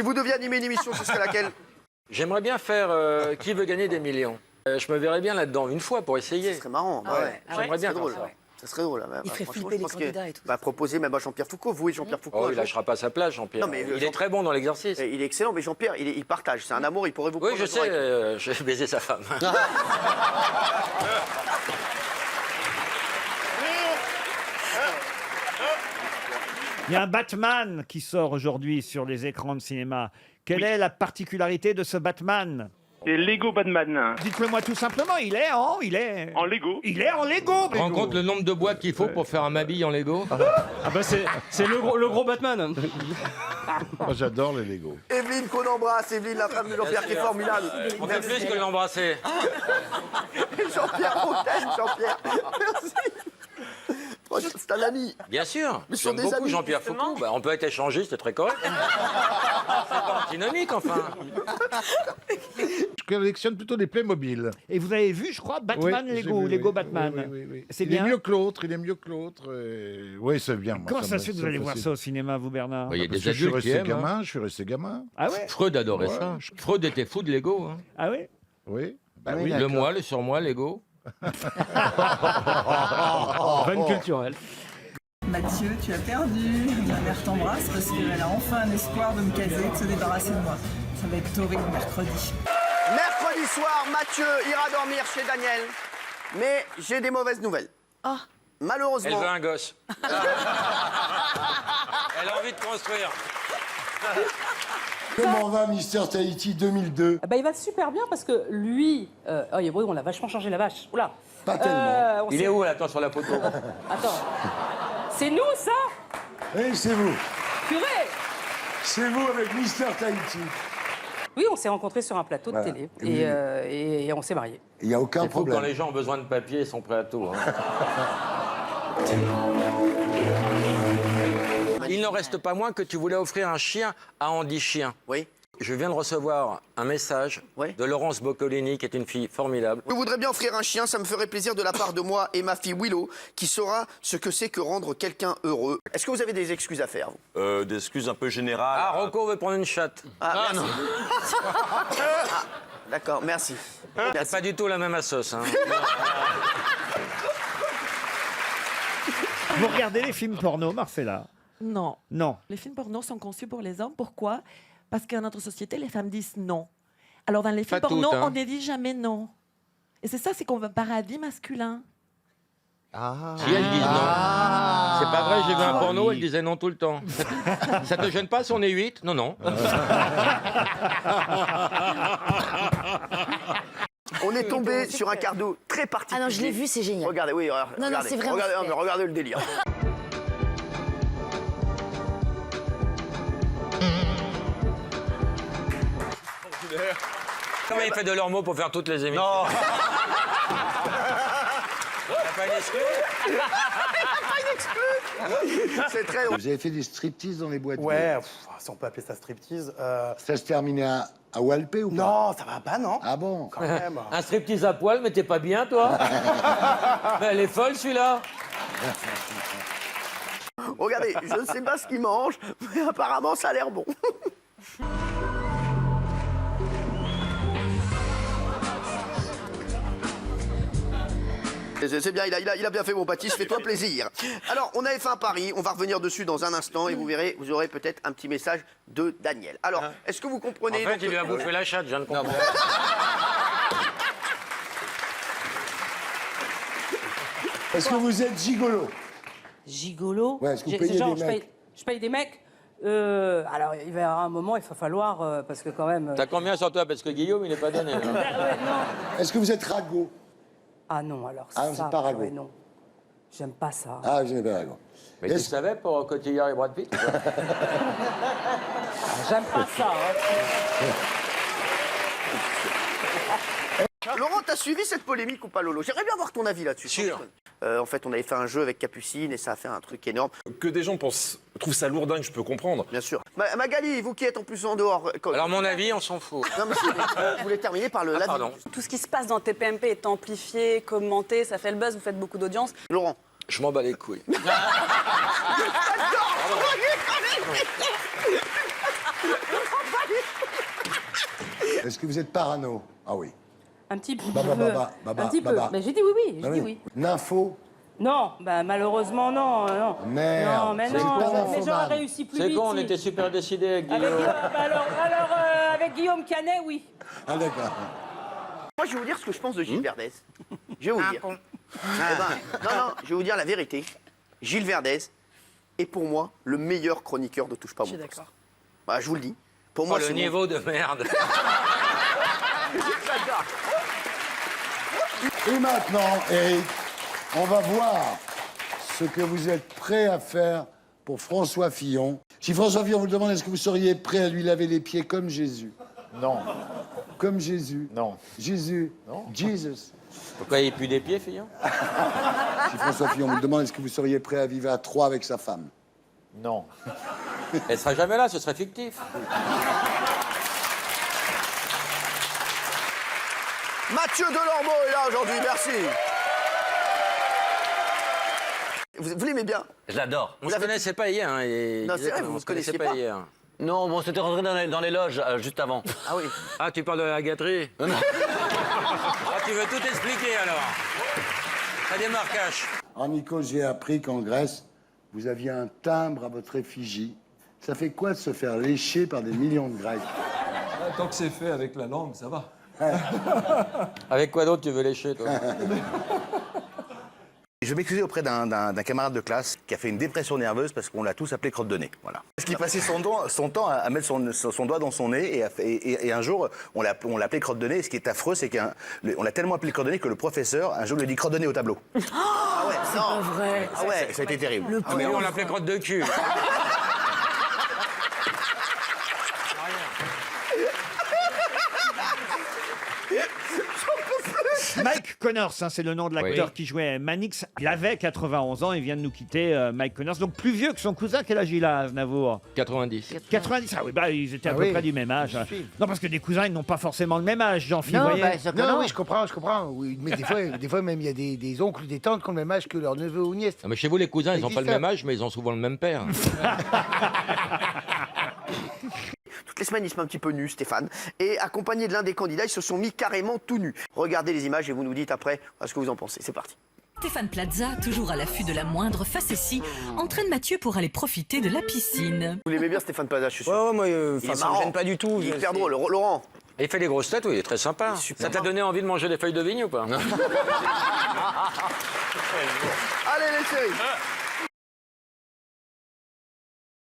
vous deviez animer une émission, ce serait laquelle? J'aimerais bien faire Qui veut gagner des millions. Je me verrais bien là-dedans, une fois, pour essayer. Ce serait marrant. Bah ouais. J'aimerais bien drôle. faire ça. Ça serait drôle. Il ferait flipper les candidats et tout. Proposer même à Jean-Pierre Foucault. Vous et Jean-Pierre Foucault. Oh, il lâchera pas sa place, Jean-Pierre. Non, mais il est très bon dans l'exercice. Il est excellent, mais Jean-Pierre, il partage. C'est un amour, il pourrait vous Oui, prendre je un jour avec lui. sais, j'ai baisé sa femme. Il y a un Batman qui sort aujourd'hui sur les écrans de cinéma. Quelle est la particularité de ce Batman? C'est Lego Batman. Dites-le moi tout simplement, il est en Lego. Il est en Lego, Tu rends compte le nombre de boîtes qu'il faut pour faire un Mabille en Lego? Ah bah c'est le gros Batman. Moi, j'adore les Lego. Evelyne qu'on embrasse, Evelyne, la femme de Jean-Pierre qui est formidable. On fait plus que l'embrasser. Jean-Pierre, on t'aime, Jean-Pierre. Merci. Oh, c'est un ami. Bien sûr. Mais ce sont J'aime des beaucoup amis, Jean-Pierre Foucault. Bah, on peut être échangiste, c'est très correct. C'est pas antinomique, enfin. Je collectionne plutôt des Playmobil. Et vous avez vu, je crois, Batman Oui, j'ai Lego, vu, Lego oui. Batman. Oui. C'est Il bien. est mieux que l'autre, il est mieux que l'autre. Oui, c'est bien. Moi, Comment ça me- se fait que vous me allez voir fascine. ça au cinéma, vous, Bernard? Il y a Parce des que je suis adultes qui resté aiment. gamin, je suis resté gamin. Ah ouais? Freud adorait ça. Freud était fou de Lego. Hein. Ah ouais? Oui. Bah Oui, oui. Le moi, le surmoi, Lego. Vanne culturelle. Mathieu, tu as perdu. Ma mère t'embrasse parce qu'elle a enfin un espoir de me caser et de se débarrasser de moi. Ça va être horrible mercredi. Mercredi soir, Mathieu ira dormir chez Daniel. Mais j'ai des mauvaises nouvelles. Ah. Elle Malheureusement. veut un gosse. Elle a envie de construire. Comment va Mister Tahiti 2002? Il va super bien parce que lui... on l'a vachement changé la vache. Oula. Pas tellement. Il est où, là, attends, sur la photo? Attends. C'est nous, ça? Oui, c'est vous. Purée. C'est vous avec Mister Tahiti. Oui, on s'est rencontrés sur un plateau de télé et on s'est mariés. Il n'y a aucun C'est fou, quand problème. les gens ont besoin de papier, ils sont prêts à tout. Hein. Il n'en reste pas moins que tu voulais offrir un chien à Andy Chien. Oui. Je viens de recevoir un message de Laurence Boccolini, qui est une fille formidable. Je voudrais bien offrir un chien, ça me ferait plaisir de la part de moi et ma fille Willow, qui saura ce que c'est que rendre quelqu'un heureux. Est-ce que vous avez des excuses à faire, vous? Des excuses un peu générales. Ah, Rocco veut prendre une chatte. Ah, merci. Ah, d'accord, merci. C'est pas du tout la même à sauce. Hein. Vous regardez les films porno, Marcella? Non. Non. Les films porno sont conçus pour les hommes. Pourquoi? Parce qu'en notre société, les femmes disent non. Alors dans les films Pas porno, toutes, hein. on ne dit jamais non. Et c'est ça, c'est qu'on veut un paradis masculin. Si elles disent non. C'est pas vrai, j'ai vu un porno, elle disait non tout le temps. Ça te gêne pas si on est 8? Non, non. On est tombé sur un cadeau très particulier. Ah non, je l'ai vu, c'est génial. Regardez, oui, Non, regardez, c'est vraiment regardez, super. mais regardez le délire. Comment il fait de leurs mots pour faire toutes les émissions? Non. T'as pas une exclue? C'est très drôle. Vous avez fait des striptease dans les boîtes? Ouais, si on peut appeler ça striptease. Ça se terminait à Walpé ou pas? Non, ça va pas, non? Ah bon? Quand même. Un striptease à poil, mais t'es pas bien, toi? Mais elle est folle, celui-là. Regardez, je ne sais pas ce qu'il mange, mais apparemment ça a l'air bon. C'est bien, il a bien fait mon pâtis, fais-toi plaisir. Alors, on avait fait un pari, on va revenir dessus dans un instant et vous verrez, vous aurez peut-être un petit message de Daniel. Alors, est-ce que vous En comprenez... fait, il lui a bouffé la chatte, je viens de comprendre. Est-ce que vous êtes gigolo? Gigolo. Ouais, est-ce que vous payez des mecs? Je paye des mecs. Alors, il va y avoir un moment, il va falloir, parce que quand même... T'as combien sur toi? Parce que Guillaume, il est pas donné. Là. non. Est-ce que vous êtes ragot? Ah non, alors Ah, ça... c'est pas ragot. ouais, non. J'aime pas ça. Ah, je n'ai pas ragot. Mais tu savais pour Cotillard et Brad Pitt? J'aime pas ça. Hein. Laurent, t'as suivi cette polémique ou pas, Lolo? J'aimerais bien avoir ton avis là-dessus. Sûr. En fait, on avait fait un jeu avec Capucine et ça a fait un truc énorme. Que des gens trouvent ça lourdingue, je peux comprendre. Bien sûr. Magali, vous qui êtes en plus en dehors... Alors, mon avis, on s'en fout. Non, mais je voulais terminer par l'avis. Pardon. Tout ce qui se passe dans TPMP est amplifié, commenté, ça fait le buzz, vous faites beaucoup d'audience. Laurent. Je m'en bats les couilles. Est-ce que vous êtes parano? Ah oui. Un petit peu. Baba, un petit peu. baba. Mais j'ai dit oui, oui. Ah J'ai dit oui. Nympho? Non, bah malheureusement non, non. Merde. Non, mais C'est non, pas mais j'aurais l'infomane. réussi plus C'est vite. con, on si. était super décidés avec Avec, Guillaume. avec Guillaume Canet, oui. Ah d'accord. Moi, je vais vous dire ce que je pense de Gilles Verdez. Je vais vous le dire. Eh ben, non, je vais vous dire la vérité. Gilles Verdez est pour moi le meilleur chroniqueur de Touche pas bon. Je suis d'accord. Bah, je vous le dis. Pour moi, Oh, le c'est mon- niveau de merde. J'adore. Et maintenant, Eric, on va voir ce que vous êtes prêt à faire pour François Fillon. Si François Fillon vous demande est-ce que vous seriez prêt à lui laver les pieds comme Jésus? Non. Comme Jésus? Non. Jésus? Non. Jesus. Pourquoi il pue des pieds, Fillon? Si François Fillon vous demande est-ce que vous seriez prêt à vivre à 3 avec sa femme? Non. Elle serait jamais là, ce serait fictif. Mathieu Delormeau est là aujourd'hui, merci. Vous l'aimez bien? Je l'adore. On ne se connaissait pas hier. Hein, Non, c'est vrai, vous ne se connaissiez pas. hier. Non, bon, c'était rentré dans les loges juste avant. Ah oui. Ah, tu parles de la gâterie? Ah, tu veux tout expliquer alors? Ça démarre cash. Alors Nico, j'ai appris qu'en Grèce, vous aviez un timbre à votre effigie. Ça fait quoi de se faire lécher par des millions de Grecs? Tant que c'est fait avec la langue, ça va. Avec quoi d'autre tu veux lécher, toi? Je vais m'excuser auprès d'un camarade de classe qui a fait une dépression nerveuse parce qu'on l'a tous appelé crotte de nez. Voilà. Parce qu'il passait son temps à mettre son doigt dans son nez et un jour, on l'a appelé crotte de nez. Et ce qui est affreux, c'est qu'on l'a tellement appelé crotte de nez que le professeur, un jour, lui a dit crotte de nez au tableau. Ah ouais, non. Vrai. Ah ouais. Ça a été terrible. Ah, mais on l'appelait crotte de cul. Mike Connors, hein, c'est le nom de l'acteur Oui. qui jouait Mannix. Il avait 91 ans, il vient de nous quitter, Mike Connors. Donc plus vieux que son cousin. Quel âge il a, Aznavour? 90. 90. Ah oui, bah ils étaient à peu près du même âge. Non, parce que des cousins, ils n'ont pas forcément le même âge, Jean-Philippe. Non, voyez. non, oui, je comprends. Oui, mais des fois même, il y a des oncles ou des tantes qui ont le même âge que leur neveu ou nièce. Ah, mais chez vous, les cousins, ils n'ont pas le existe, même âge, mais ils ont souvent le même père. Toutes les semaines, il se met un petit peu nu, Stéphane. Et accompagné de l'un des candidats, ils se sont mis carrément tout nus. Regardez les images et vous nous dites après ce que vous en pensez. C'est parti. Stéphane Plaza, toujours à l'affût de la moindre facétie, entraîne Mathieu pour aller profiter de la piscine. Vous l'aimez bien, Stéphane Plaza, je suis sûr. Ouais, moi, Il est ça me marrant. gêne pas du tout. Il est hyper drôle. Laurent. Et il fait des grosses têtes, oui, il est très sympa. Ça t'a donné envie de manger des feuilles de vigne ou pas? Allez, les chéris.